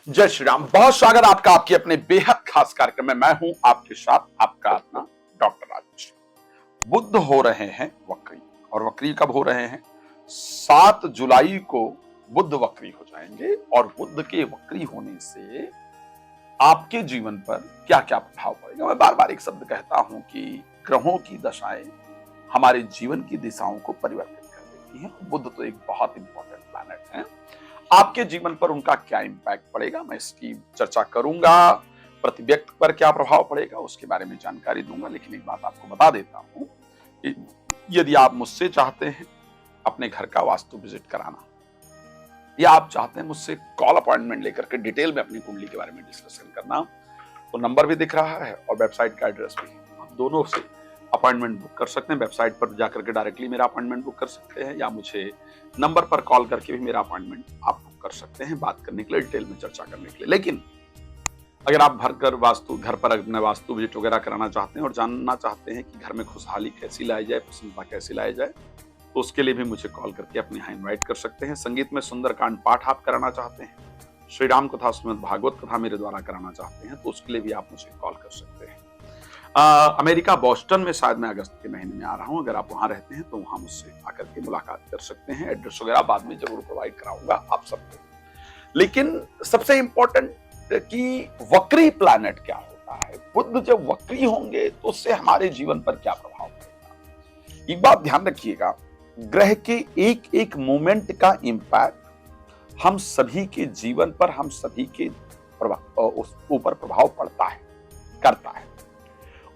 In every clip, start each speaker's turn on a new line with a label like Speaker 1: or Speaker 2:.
Speaker 1: जय श्री राम। बहुत स्वागत आपका आपके अपने बेहद खास कार्यक्रम में। मैं हूं आपके साथ आपका अपना डॉक्टर राजेश। बुध हो रहे हैं वक्री, और वक्री कब हो रहे हैं? 7 जुलाई को बुध वक्री हो जाएंगे। और बुध के वक्री होने से आपके जीवन पर क्या क्या प्रभाव पड़ेगा। मैं बार बार एक शब्द कहता हूं कि ग्रहों की दशाएं हमारे जीवन की दिशाओं को परिवर्तित कर देती हैं। बुध तो एक बहुत इंपॉर्टेंट प्लैनेट है। आपके जीवन पर उनका क्या इंपैक्ट पड़ेगा, मैं इसकी चर्चा करूंगा। प्रति व्यक्ति पर क्या प्रभाव पड़ेगा उसके बारे में जानकारी दूंगा। लेकिन एक बात आपको बता देता हूं कि यदि आप मुझसे चाहते हैं अपने घर का वास्तु विजिट कराना, या आप चाहते हैं मुझसे कॉल अपॉइंटमेंट लेकर के डिटेल में अपनी कुंडली के बारे में डिस्कशन करना, तो नंबर भी दिख रहा है और वेबसाइट का एड्रेस भी। आप दोनों से अपॉइंटमेंट बुक कर सकते हैं। वेबसाइट पर जाकर के डायरेक्टली मेरा अपॉइंटमेंट बुक कर सकते हैं, या मुझे नंबर पर कॉल करके भी मेरा अपॉइंटमेंट आप बुक कर सकते हैं, बात करने के लिए, डिटेल में चर्चा करने के लिए। लेकिन अगर आप घर पर अपने वास्तु विजिट वगैरह कराना चाहते हैं और जानना चाहते हैं कि घर में खुशहाली कैसी लाई जाए, प्रसन्नता कैसी लाई जाए, तो उसके लिए भी मुझे कॉल करके अपने यहाँ इन्वाइट कर सकते हैं। संगीत में सुंदरकांड पाठ आप कराना चाहते हैं, श्री राम कथा, श्रीमद् भागवत कथा मेरे द्वारा कराना चाहते हैं, तो उसके लिए भी आप मुझे कॉल कर सकते हैं। अमेरिका बॉस्टन में शायद मैं अगस्त के महीने में आ रहा हूं। अगर आप वहां रहते हैं तो वहां मुझसे आकर के मुलाकात कर सकते हैं। एड्रेस वगैरह बाद में जरूर प्रोवाइड कराऊंगा आप सबको। लेकिन सबसे इंपॉर्टेंट कि वक्री प्लैनेट क्या होता है, बुध जब वक्री होंगे तो उससे हमारे जीवन पर क्या प्रभाव पड़ेगा। एक बात ध्यान रखिएगा, ग्रह के एक एक मोमेंट का इंपैक्ट हम सभी के जीवन पर, हम सभी के ऊपर प्रभाव पड़ता है, करता है।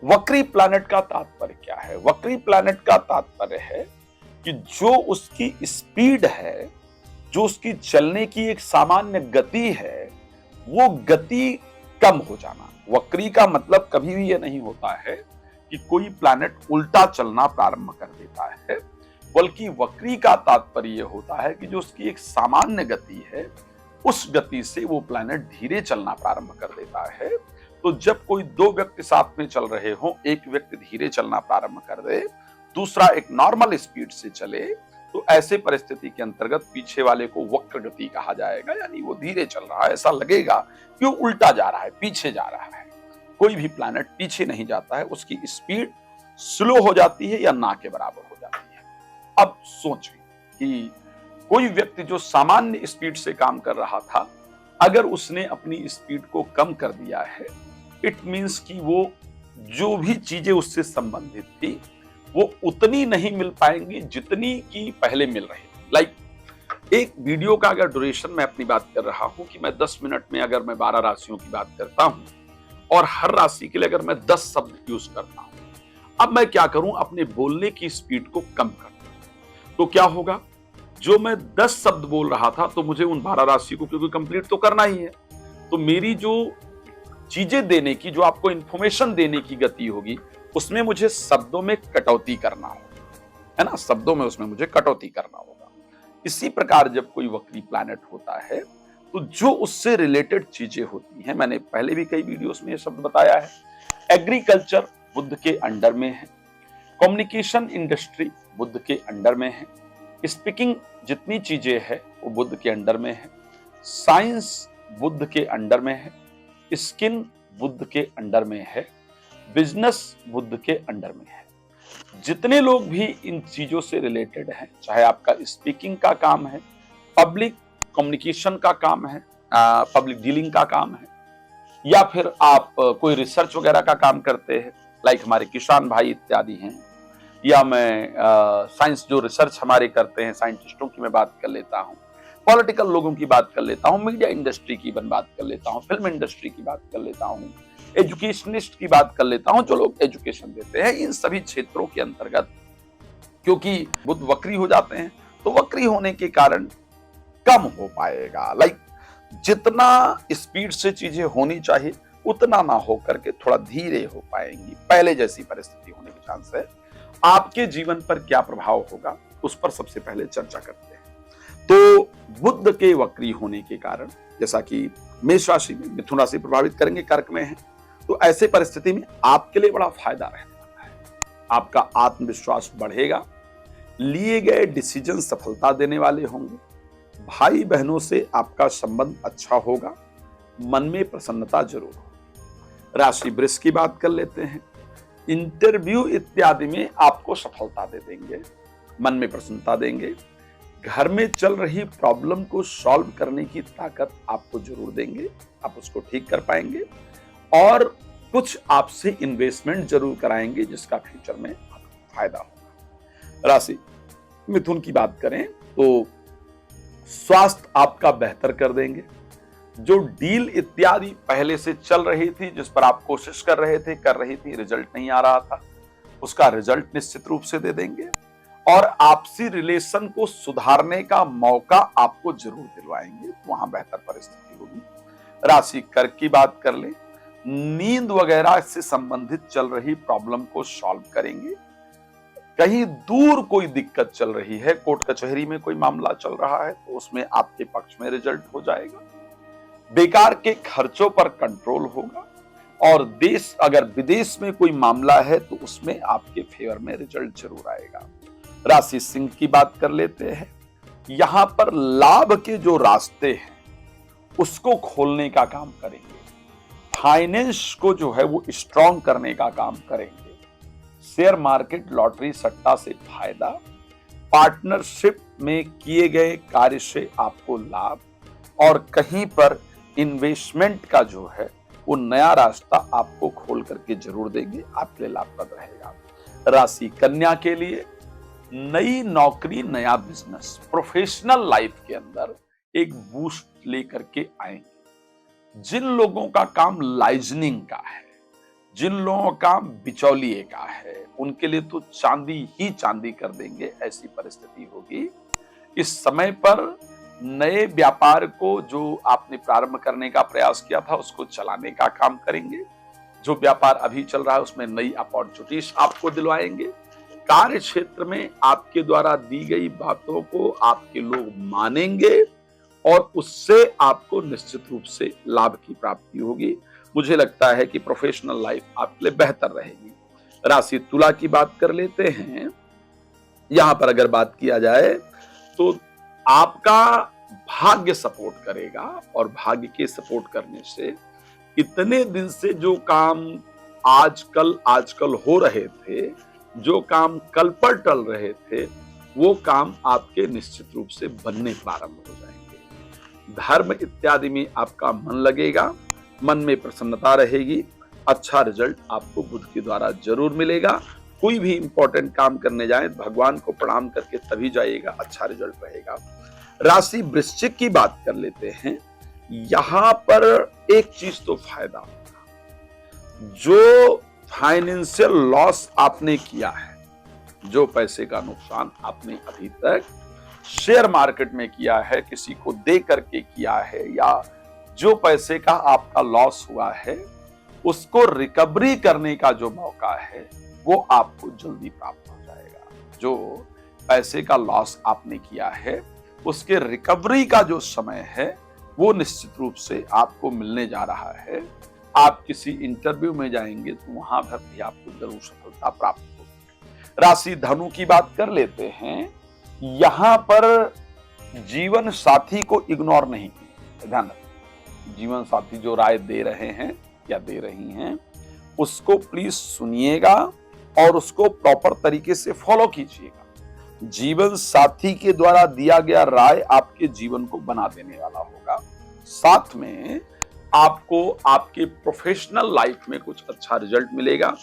Speaker 1: वक्री प्लैनेट का तात्पर्य क्या है? वक्री प्लैनेट का तात्पर्य है कि जो उसकी स्पीड है, जो उसकी चलने की एक सामान्य गति है, वो गति कम हो जाना। वक्री का मतलब कभी भी यह नहीं होता है कि कोई प्लैनेट उल्टा चलना प्रारंभ कर देता है, बल्कि वक्री का तात्पर्य यह होता है कि जो उसकी एक सामान्य गति है, उस गति से वो प्लैनेट धीरे चलना प्रारंभ कर देता है। तो जब कोई दो व्यक्ति साथ में चल रहे हो, एक व्यक्ति धीरे चलना प्रारंभ कर दे, दूसरा एक नॉर्मल स्पीड से चले, तो ऐसे परिस्थिति के अंतर्गत पीछे वाले को वक्र गति कहा जाएगा। यानी वो धीरे चल रहा है, ऐसा लगेगा कि वो उल्टा जा रहा है, पीछे जा रहा है। कोई भी प्लैनेट पीछे नहीं जाता है, उसकी स्पीड स्लो हो जाती है या ना के बराबर हो जाती है। अब सोचें कि कोई व्यक्ति जो सामान्य स्पीड से काम कर रहा था, अगर उसने अपनी स्पीड को कम कर दिया है, इट मीन्स कि वो जो भी चीजें उससे संबंधित थी वो उतनी नहीं मिल पाएंगी जितनी की पहले मिल रही थी। लाइक एक वीडियो का अगर ड्यूरेशन मैं अपनी बात कर रहा हूं कि मैं 10 मिनट में अगर मैं 12 राशियों की बात करता हूं और हर राशि के लिए अगर मैं 10 शब्द यूज करता हूं, अब मैं क्या करूं, अपने बोलने की स्पीड को कम कर दूं। तो क्या होगा, जो मैं 10 शब्द बोल रहा था तो मुझे उन 12 राशि को क्योंकि कंप्लीट तो करना ही है, तो मेरी जो चीजें देने की, जो आपको इंफॉर्मेशन देने की गति होगी, उसमें मुझे शब्दों में कटौती करना होगा, है ना। शब्दों में उसमें मुझे कटौती करना होगा। इसी प्रकार जब कोई वक्री प्लैनेट होता है तो जो उससे रिलेटेड चीजें होती हैं, मैंने पहले भी कई वीडियोस में ये शब्द बताया है। एग्रीकल्चर बुध के अंडर में है, कम्युनिकेशन इंडस्ट्री बुध के अंडर में है, स्पीकिंग जितनी चीजें है वो बुध के अंडर में है, साइंस बुध के अंडर में है, स्किन बुध के अंडर में है, बिजनेस बुध के अंडर में है। जितने लोग भी इन चीजों से रिलेटेड हैं, चाहे आपका स्पीकिंग का काम है, पब्लिक कम्युनिकेशन का काम है, पब्लिक डीलिंग का काम है, या फिर आप कोई रिसर्च वगैरह का काम करते हैं, लाइक हमारे किसान भाई इत्यादि हैं, या मैं साइंस जो रिसर्च हमारे करते हैं, साइंटिस्टों की मैं बात कर लेता हूं, पॉलिटिकल लोगों की बात कर लेता हूं, मीडिया इंडस्ट्री की बात कर लेता हूं, फिल्म इंडस्ट्री की बात कर लेता हूं, एजुकेशनिस्ट की बात कर लेता हूं, जो लोग एजुकेशन देते हैं। इन सभी क्षेत्रों के अंतर्गत क्योंकि बुध वक्री हो जाते हैं, तो वक्री होने के कारण कम हो पाएगा। लाइक जितना स्पीड से चीजें होनी चाहिए उतना ना हो करके थोड़ा धीरे हो पाएंगी, पहले जैसी परिस्थिति होने के चांस है। आपके जीवन पर क्या प्रभाव होगा उस पर सबसे पहले चर्चा करते हैं। तो बुध के वक्री होने के कारण, जैसा कि मेष राशि में, मिथुन राशि प्रभावित करेंगे, कर्क में है, तो ऐसे परिस्थिति में आपके लिए बड़ा फायदा रहने वाला है। आपका आत्मविश्वास बढ़ेगा, लिए गए डिसीजन सफलता देने वाले होंगे, भाई बहनों से आपका संबंध अच्छा होगा, मन में प्रसन्नता जरूर हो। राशि वृष की बात कर लेते हैं। इंटरव्यू इत्यादि में आपको सफलता दे देंगे, मन में प्रसन्नता देंगे। घर में चल रही प्रॉब्लम को सॉल्व करने की ताकत आपको जरूर देंगे, आप उसको ठीक कर पाएंगे। और कुछ आपसे इन्वेस्टमेंट जरूर कराएंगे जिसका फ्यूचर में आपको फायदा होगा। राशि मिथुन की बात करें तो स्वास्थ्य आपका बेहतर कर देंगे। जो डील इत्यादि पहले से चल रही थी, जिस पर आप कोशिश कर रही थी, रिजल्ट नहीं आ रहा था, उसका रिजल्ट निश्चित रूप से दे देंगे। और आपसी रिलेशन को सुधारने का मौका आपको जरूर दिलवाएंगे, तो वहां बेहतर परिस्थिति होगी। राशि कर्क की बात कर ले, नींद वगैरह से संबंधित चल रही प्रॉब्लम को सॉल्व करेंगे। कहीं दूर कोई दिक्कत चल रही है, कोर्ट कचहरी में कोई मामला चल रहा है, तो उसमें आपके पक्ष में रिजल्ट हो जाएगा। बेकार के खर्चों पर कंट्रोल होगा। और अगर विदेश में कोई मामला है तो उसमें आपके फेवर में रिजल्ट जरूर आएगा। राशि सिंह की बात कर लेते हैं। यहां पर लाभ के जो रास्ते हैं उसको खोलने का काम करेंगे, फाइनेंस को जो है वो स्ट्रॉन्ग करने का काम करेंगे। शेयर मार्केट, लॉटरी, सट्टा से फायदा, पार्टनरशिप में किए गए कार्य से आपको लाभ, और कहीं पर इन्वेस्टमेंट का जो है वो नया रास्ता आपको खोल करके जरूर देंगे, आपके लिए लाभप्रद रहेगा। राशि कन्या के लिए नई नौकरी, नया बिजनेस, प्रोफेशनल लाइफ के अंदर एक बूस्ट लेकर के आएंगे। जिन लोगों का काम लाइजनिंग का है, जिन लोगों का बिचौलिए का है, उनके लिए तो चांदी ही चांदी कर देंगे, ऐसी परिस्थिति होगी। इस समय पर नए व्यापार को जो आपने प्रारंभ करने का प्रयास किया था उसको चलाने का काम करेंगे। जो व्यापार अभी चल रहा है उसमें नई अपॉर्चुनिटीज आपको दिलवाएंगे। कार्य क्षेत्र में आपके द्वारा दी गई बातों को आपके लोग मानेंगे और उससे आपको निश्चित रूप से लाभ की प्राप्ति होगी। मुझे लगता है कि प्रोफेशनल लाइफ आपके लिए बेहतर रहेगी। राशि तुला की बात कर लेते हैं। यहां पर अगर बात किया जाए तो आपका भाग्य सपोर्ट करेगा, और भाग्य के सपोर्ट करने से इतने दिन से जो काम आजकल हो रहे थे, जो काम कल पर टल रहे थे, वो काम आपके निश्चित रूप से बनने प्रारंभ हो जाएंगे। धर्म इत्यादि में आपका मन लगेगा, मन में प्रसन्नता रहेगी। अच्छा रिजल्ट आपको बुध के द्वारा जरूर मिलेगा। कोई भी इंपॉर्टेंट काम करने जाए भगवान को प्रणाम करके तभी जाइएगा, अच्छा रिजल्ट रहेगा। राशि वृश्चिक की बात कर लेते हैं। यहां पर एक चीज तो फायदा होगा, जो फाइनेंशियल लॉस आपने किया है, जो पैसे का नुकसान आपने अभी तक शेयर मार्केट में किया है, किसी को दे करके किया है, या जो पैसे का आपका लॉस हुआ है उसको रिकवरी करने का जो मौका है वो आपको जल्दी प्राप्त हो जाएगा। जो पैसे का लॉस आपने किया है उसके रिकवरी का जो समय है वो निश्चित रूप से आपको मिलने जा रहा है। आप किसी इंटरव्यू में जाएंगे तो वहां पर भी आपको जरूर सफलता प्राप्त होगी। राशि धनु की बात कर लेते हैं। यहां पर जीवन साथी को इग्नोर नहीं कीजिए, ध्यान रखिए। जीवन साथी जो राय दे रहे हैं या दे रही हैं उसको प्लीज सुनिएगा और उसको प्रॉपर तरीके से फॉलो कीजिएगा। जीवन साथी के द्वारा दिया गया राय आपके जीवन को बना देने वाला होगा। साथ में आपको आपके प्रोफेशनल लाइफ में कुछ अच्छा रिजल्ट मिलेगा।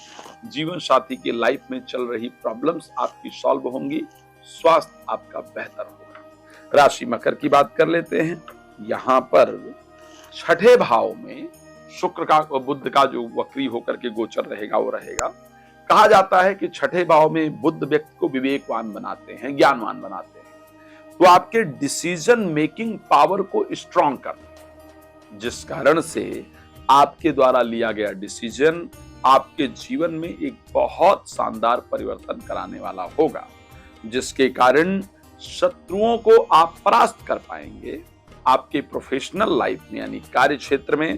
Speaker 1: जीवन साथी के लाइफ में चल रही प्रॉब्लम्स आपकी सॉल्व होंगी। स्वास्थ्य आपका बेहतर होगा। राशि मकर की बात कर लेते हैं। यहां पर छठे भाव में शुक्र का, बुध का जो वक्री होकर के गोचर रहेगा वो रहेगा। कहा जाता है कि छठे भाव में बुध व्यक्ति को विवेकवान बनाते हैं, ज्ञानवान बनाते हैं, तो आपके डिसीजन मेकिंग पावर को स्ट्रॉन्ग करते हैं, जिस कारण से आपके द्वारा लिया गया डिसीजन आपके जीवन में एक बहुत शानदार परिवर्तन कराने वाला होगा, जिसके कारण शत्रुओं को आप परास्त कर पाएंगे। आपके प्रोफेशनल लाइफ में यानी कार्य क्षेत्र में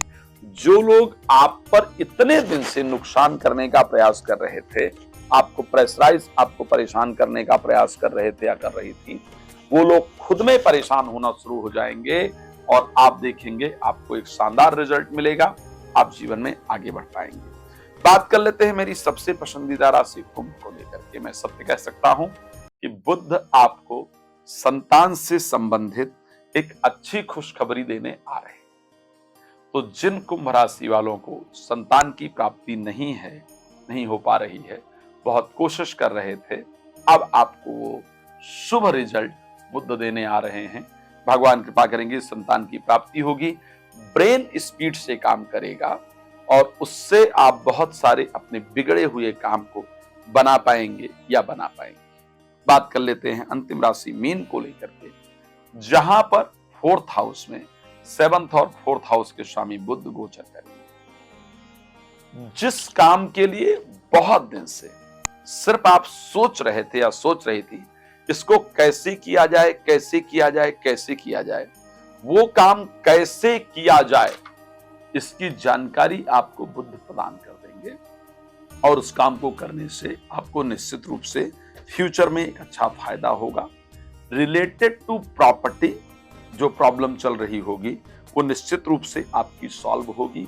Speaker 1: जो लोग आप पर इतने दिन से नुकसान करने का प्रयास कर रहे थे, आपको प्रेशराइज, आपको परेशान करने का प्रयास कर रहे थे या कर रही थी, वो लोग खुद में परेशान होना शुरू हो जाएंगे। और आप देखेंगे आपको एक शानदार रिजल्ट मिलेगा, आप जीवन में आगे बढ़ पाएंगे। बात कर लेते हैं मेरी सबसे पसंदीदा राशि कुंभ को लेकर के। मैं सत्य कह सकता हूं कि बुध आपको संतान से संबंधित एक अच्छी खुशखबरी देने आ रहे हैं। तो जिन कुंभ राशि वालों को संतान की प्राप्ति नहीं हो पा रही है, बहुत कोशिश कर रहे थे, अब आपको वो शुभ रिजल्ट बुध देने आ रहे हैं। भगवान कृपा करेंगे, संतान की प्राप्ति होगी, ब्रेन स्पीड से काम करेगा और उससे आप बहुत सारे अपने बिगड़े हुए काम को बना पाएंगे। बात कर लेते हैं अंतिम राशि मीन को लेकर के, जहां पर 4th हाउस में 7th और 4th हाउस के स्वामी बुध गोचर करेंगे। जिस काम के लिए बहुत दिन से सिर्फ आप सोच रहे थे या सोच रही थी, इसको कैसे किया जाए, वो काम कैसे किया जाए, इसकी जानकारी आपको बुध प्रदान कर देंगे और उस काम को करने से आपको निश्चित रूप से फ्यूचर में एक अच्छा फायदा होगा। रिलेटेड टू प्रॉपर्टी जो प्रॉब्लम चल रही होगी वो निश्चित रूप से आपकी सॉल्व होगी।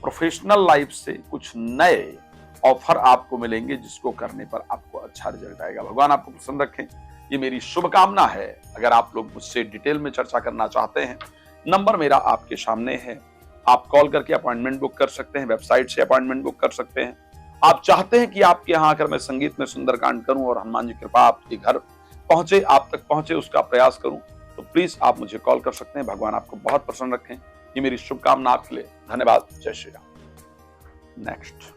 Speaker 1: प्रोफेशनल लाइफ से कुछ नए ऑफर आपको मिलेंगे जिसको करने पर आपको अच्छा रिजल्ट आएगा। भगवान आपको प्रसन्न रखें, ये मेरी शुभकामना है। अगर आप लोग मुझसे डिटेल में चर्चा करना चाहते हैं, नंबर मेरा आपके सामने है, आप कॉल करके अपॉइंटमेंट बुक कर सकते हैं, वेबसाइट से अपॉइंटमेंट बुक कर सकते हैं। आप चाहते हैं कि आपके यहाँ आकर मैं संगीत में सुंदरकांड करूं और हनुमान जी कृपा आपके घर पहुंचे, आप तक पहुंचे, उसका प्रयास करूं, तो प्लीज आप मुझे कॉल कर सकते हैं। भगवान आपको बहुत प्रसन्न रखें, ये मेरी शुभकामना आपके लिए। धन्यवाद। जय श्री राम। नेक्स्ट।